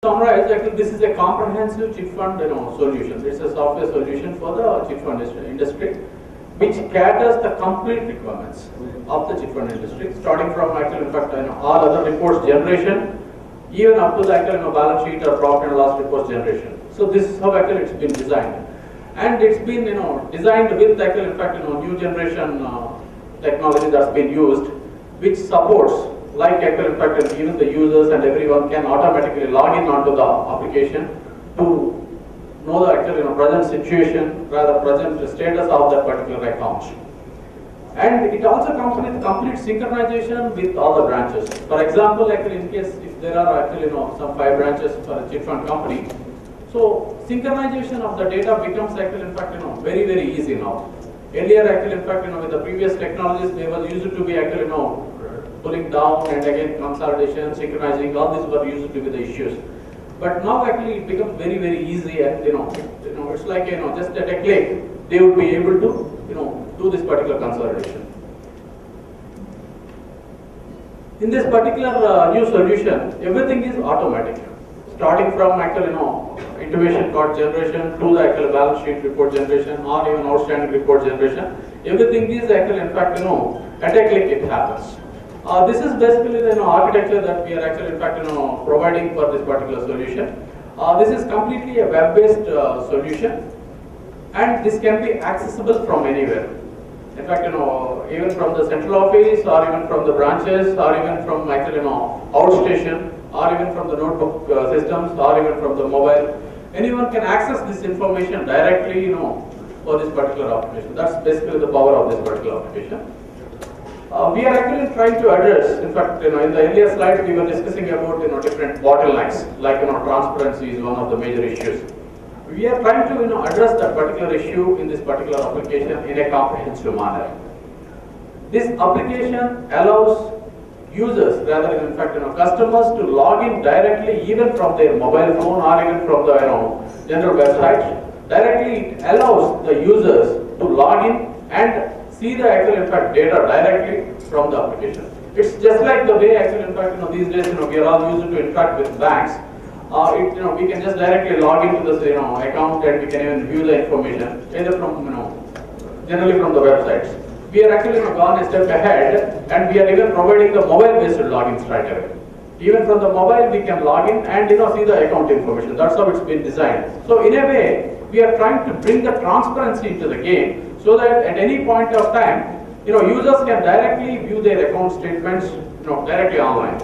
Summarize, actually, this is a comprehensive chit fund solution. It's a software solution for the chit fund industry, which caters the complete requirements of the chit fund industry, starting from actually, in fact, all other reports generation, even up to the actual balance sheet or profit and loss reports generation. So this is how actually it's been designed, and it's been designed with actually, in fact, new generation technology that's been used, which supports. Like actually, in fact, even the users and everyone can automatically log in onto the application to know the actual present situation, rather present status of that particular account. And it also comes with complete synchronization with all the branches. For example, actually, in case if there are actually some 5 branches for a chit fund company, so synchronization of the data becomes actually, in fact, very easy now. Earlier, actually, in fact, with the previous technologies, they was used to be actually pulling down and again consolidation, synchronizing, all these were used to be the issues. But now actually it becomes very easy, and it's like just at a click they would be able to do this particular consolidation. In this particular new solution, everything is automatic, starting from actual intimation card generation to the actual balance sheet report generation or even outstanding report generation. Everything is actually, in fact, at a click it happens. This is basically the architecture that we are actually, in fact, providing for this particular solution. This is completely a web-based solution, and this can be accessible from anywhere. In fact, even from the central office, or even from the branches, or even from actually, outstation, or even from the notebook systems, or even from the mobile. Anyone can access this information directly, for this particular application. That's basically the power of this particular application. We are actually trying to address, in fact, in the earlier slides we were discussing about different bottlenecks, like transparency is one of the major issues. We are trying to address that particular issue in this particular application in a comprehensive manner. This application allows users, rather than in fact customers, to log in directly even from their mobile phone or even from the general website. Directly it allows the users to log in and see the actual, in fact, data directly from the application. It's just like the way actually, in fact, these days, we are all used to interact with banks. We can just directly log into this, account, and we can even view the information either from, generally from the websites. We are actually gone a step ahead, and we are even providing the mobile-based login straight away. Even from the mobile, we can log in and see the account information. That's how it's been designed. So in a way, we are trying to bring the transparency into the game, so that at any point of time, users can directly view their account statements, directly online.